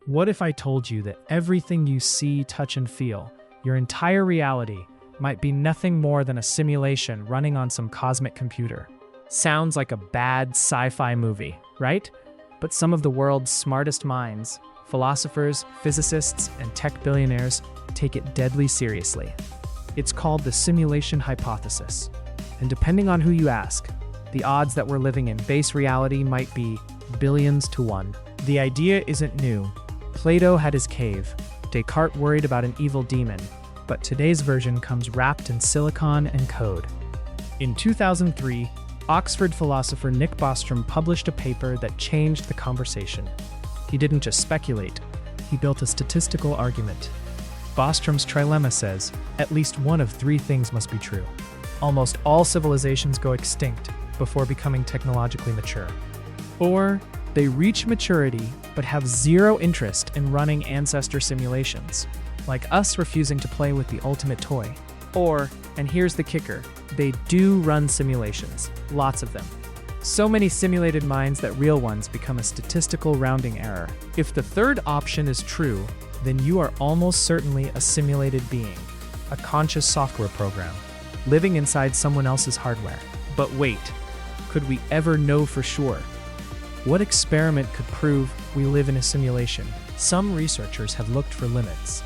What if I told you that everything you see, touch, and feel, your entire reality, might be nothing more than a simulation running on some cosmic computer? Sounds like a bad sci-fi movie, right? But some of the world's smartest minds, philosophers, physicists, and tech billionaires, take it deadly seriously. It's called the simulation hypothesis. And depending on who you ask, the odds that we're living in base reality might be billions to one. The idea isn't new. Plato had his cave. Descartes worried about an evil demon. But today's version comes wrapped in silicon and code. In 2003, Oxford philosopher Nick Bostrom published a paper that changed the conversation. He didn't just speculate, he built a statistical argument. Bostrom's trilemma says, at least one of three things must be true. Almost all civilizations go extinct before becoming technologically mature. Or they reach maturity but have zero interest in running ancestor simulations, like us refusing to play with the ultimate toy. Or, and here's the kicker, they do run simulations, lots of them. So many simulated minds that real ones become a statistical rounding error. If the third option is true, then you are almost certainly a simulated being, a conscious software program, living inside someone else's hardware. But wait, could we ever know for sure? What experiment could prove we live in a simulation? Some researchers have looked for limits.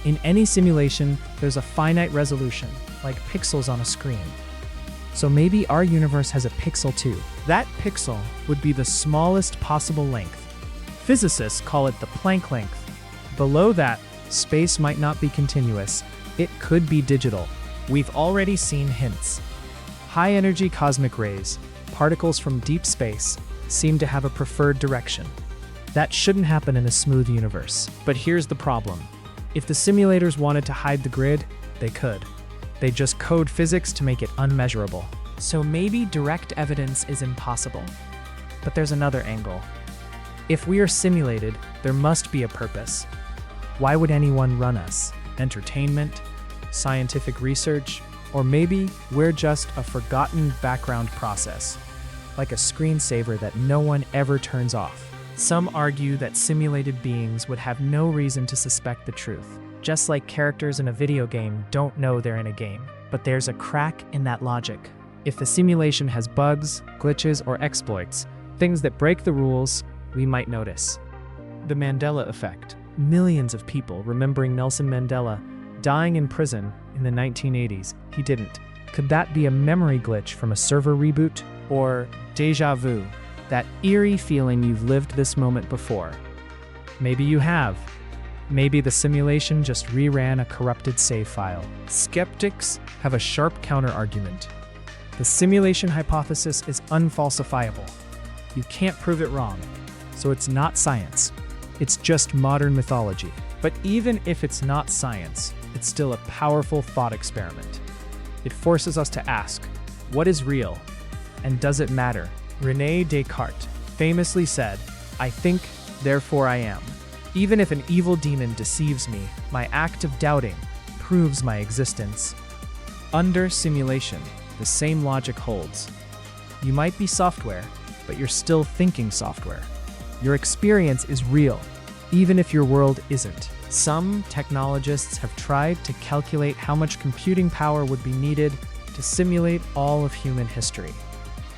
In any simulation, there's a finite resolution, like pixels on a screen. So maybe our universe has a pixel too. That pixel would be the smallest possible length. Physicists call it the Planck length. Below that, space might not be continuous. It could be digital. We've already seen hints. High-energy cosmic rays, particles from deep space, seem to have a preferred direction. That shouldn't happen in a smooth universe. But here's the problem. If the simulators wanted to hide the grid, they could. They just code physics to make it unmeasurable. So maybe direct evidence is impossible. But there's another angle. If we are simulated, there must be a purpose. Why would anyone run us? Entertainment? Scientific research? Or maybe we're just a forgotten background process, like a screensaver that no one ever turns off. Some argue that simulated beings would have no reason to suspect the truth, just like characters in a video game don't know they're in a game. But there's a crack in that logic. If the simulation has bugs, glitches, or exploits, things that break the rules, we might notice. The Mandela effect. Millions of people remembering Nelson Mandela dying in prison in the 1980s. He didn't. Could that be a memory glitch from a server reboot? Or déjà vu? That eerie feeling you've lived this moment before. Maybe you have. Maybe the simulation just reran a corrupted save file. Skeptics have a sharp counter-argument. The simulation hypothesis is unfalsifiable. You can't prove it wrong, so it's not science. It's just modern mythology. But even if it's not science, it's still a powerful thought experiment. It forces us to ask, what is real? And does it matter? René Descartes famously said, "I think, therefore I am." Even if an evil demon deceives me, my act of doubting proves my existence. Under simulation, the same logic holds. You might be software, but you're still thinking software. Your experience is real, even if your world isn't. Some technologists have tried to calculate how much computing power would be needed to simulate all of human history.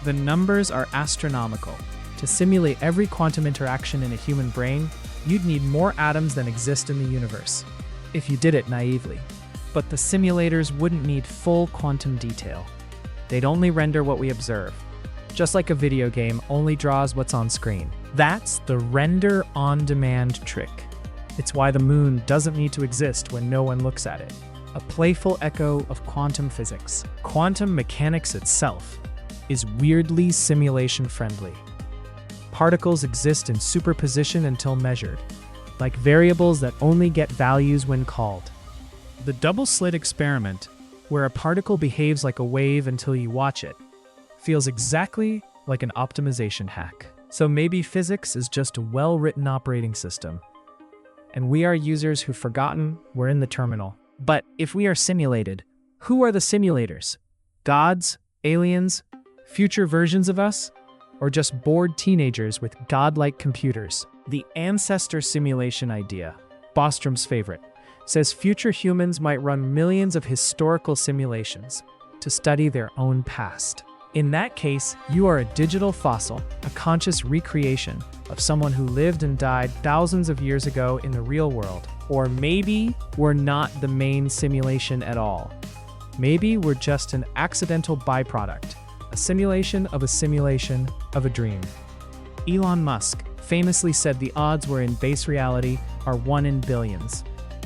The numbers are astronomical. To simulate every quantum interaction in a human brain, you'd need more atoms than exist in the universe, if you did it naively. But the simulators wouldn't need full quantum detail. They'd only render what we observe, just like a video game only draws what's on screen. That's the render-on-demand trick. It's why the moon doesn't need to exist when no one looks at it. A playful echo of quantum physics. Quantum mechanics itself is weirdly simulation-friendly. Particles exist in superposition until measured, like variables that only get values when called. The double-slit experiment, where a particle behaves like a wave until you watch it, feels exactly like an optimization hack. So maybe physics is just a well-written operating system, and we are users who've forgotten we're in the terminal. But if we are simulated, who are the simulators? Gods? Aliens? Future versions of us? Or just bored teenagers with godlike computers? The ancestor simulation idea, Bostrom's favorite, says future humans might run millions of historical simulations to study their own past. In that case, you are a digital fossil, a conscious recreation of someone who lived and died thousands of years ago in the real world. Or maybe we're not the main simulation at all. Maybe we're just an accidental byproduct, a simulation of a dream. Elon Musk famously said the odds we're in base reality are 1 in billions.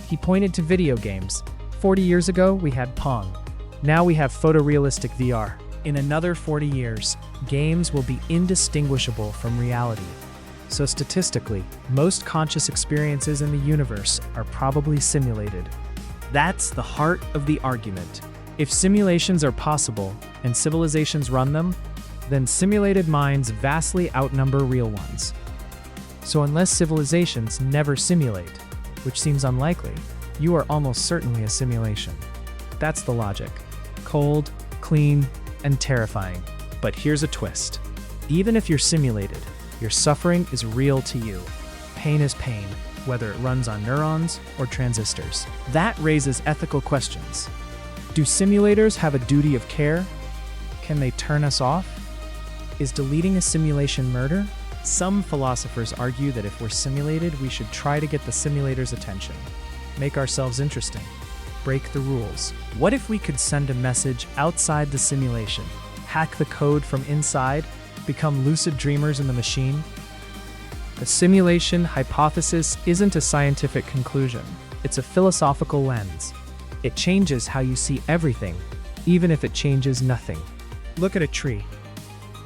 He pointed to video games. 40 years ago, we had Pong. Now we have photorealistic VR. In another 40 years, games will be indistinguishable from reality. So statistically, most conscious experiences in the universe are probably simulated. That's the heart of the argument. If simulations are possible and civilizations run them, then simulated minds vastly outnumber real ones. So unless civilizations never simulate, which seems unlikely, you are almost certainly a simulation. That's the logic. Cold, clean, and terrifying. But here's a twist. Even if you're simulated, your suffering is real to you. Pain is pain, whether it runs on neurons or transistors. That raises ethical questions. Do simulators have a duty of care? Can they turn us off? Is deleting a simulation murder? Some philosophers argue that if we're simulated, we should try to get the simulator's attention. Make ourselves interesting. Break the rules. What if we could send a message outside the simulation, hack the code from inside, become lucid dreamers in the machine? The simulation hypothesis isn't a scientific conclusion. It's a philosophical lens. It changes how you see everything, even if it changes nothing. Look at a tree.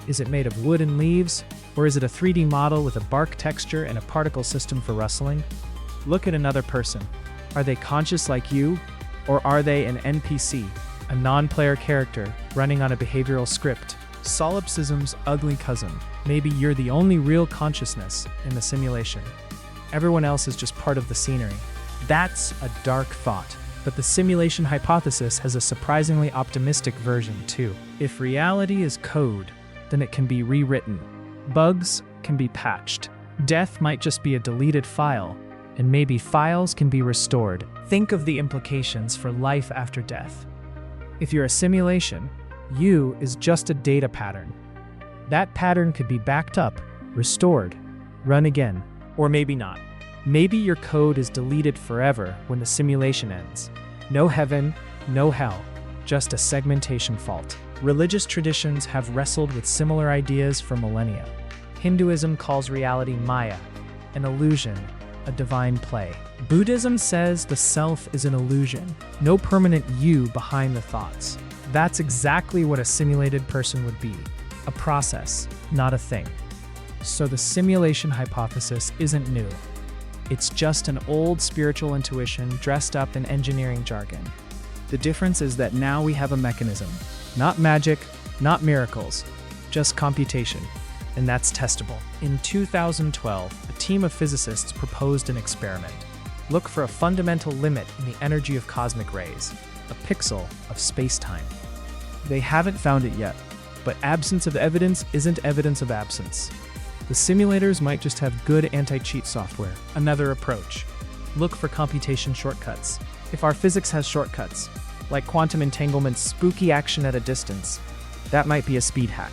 Is it made of wood and leaves, or is it a 3D model with a bark texture and a particle system for rustling? Look at another person. Are they conscious like you? Or are they an NPC, a non-player character running on a behavioral script? Solipsism's ugly cousin. Maybe you're the only real consciousness in the simulation. Everyone else is just part of the scenery. That's a dark thought. But the simulation hypothesis has a surprisingly optimistic version too. If reality is code, then it can be rewritten. Bugs can be patched. Death might just be a deleted file, and maybe files can be restored. Think of the implications for life after death. If you're a simulation, you is just a data pattern. That pattern could be backed up, restored, run again, or maybe not. Maybe your code is deleted forever when the simulation ends. No heaven, no hell, just a segmentation fault. Religious traditions have wrestled with similar ideas for millennia. Hinduism calls reality Maya, an illusion, a divine play. Buddhism says the self is an illusion, no permanent you behind the thoughts. That's exactly what a simulated person would be, a process, not a thing. So the simulation hypothesis isn't new. It's just an old spiritual intuition dressed up in engineering jargon. The difference is that now we have a mechanism. Not magic, not miracles, just computation. And that's testable. In 2012, a team of physicists proposed an experiment. Look for a fundamental limit in the energy of cosmic rays, a pixel of space-time. They haven't found it yet, but absence of evidence isn't evidence of absence. The simulators might just have good anti-cheat software. Another approach. Look for computation shortcuts. If our physics has shortcuts, like quantum entanglement's spooky action at a distance, that might be a speed hack.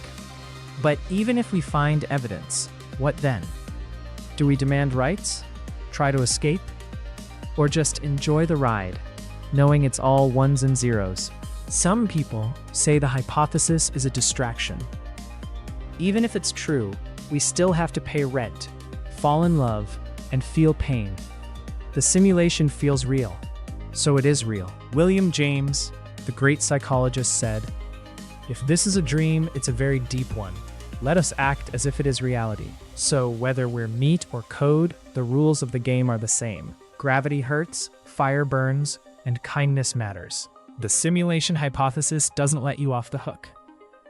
But even if we find evidence, what then? Do we demand rights? Try to escape? Or just enjoy the ride, knowing it's all ones and zeros? Some people say the hypothesis is a distraction. Even if it's true, we still have to pay rent, fall in love, and feel pain. The simulation feels real, so it is real. William James, the great psychologist, said, "If this is a dream, it's a very deep one. Let us act as if it is reality." So whether we're meat or code, the rules of the game are the same. Gravity hurts, fire burns, and kindness matters. The simulation hypothesis doesn't let you off the hook.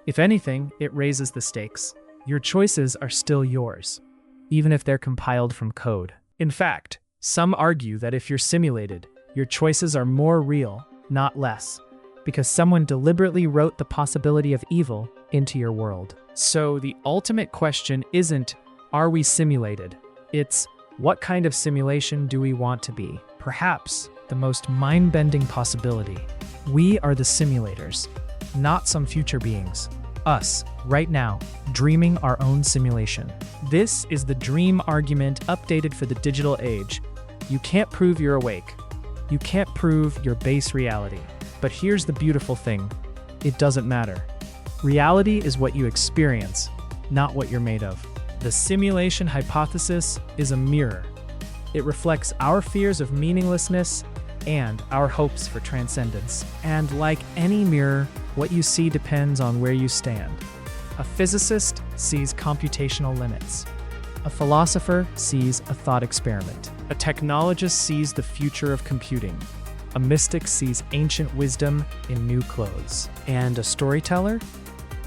If anything, it raises the stakes. Your choices are still yours, even if they're compiled from code. In fact, some argue that if you're simulated, your choices are more real, not less, because someone deliberately wrote the possibility of evil into your world. So the ultimate question isn't, are we simulated? It's what kind of simulation do we want to be? Perhaps the most mind-bending possibility. We are the simulators, not some future beings. Us, right now, dreaming our own simulation. This is the dream argument updated for the digital age. You can't prove you're awake. You can't prove your base reality. But here's the beautiful thing. It doesn't matter. Reality is what you experience, not what you're made of. The simulation hypothesis is a mirror. It reflects our fears of meaninglessness and our hopes for transcendence. And like any mirror, what you see depends on where you stand. A physicist sees computational limits. A philosopher sees a thought experiment. A technologist sees the future of computing. A mystic sees ancient wisdom in new clothes. And a storyteller?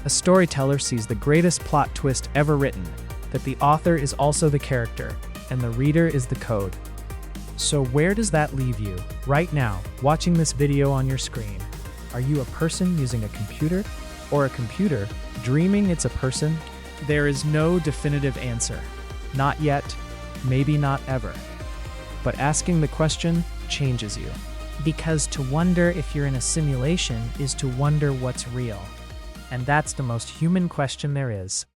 A storyteller sees the greatest plot twist ever written, that the author is also the character, and the reader is the code. So where does that leave you? Right now, watching this video on your screen, are you a person using a computer? Or a computer dreaming it's a person? There is no definitive answer. Not yet, maybe not ever. But asking the question changes you. Because to wonder if you're in a simulation is to wonder what's real. And that's the most human question there is.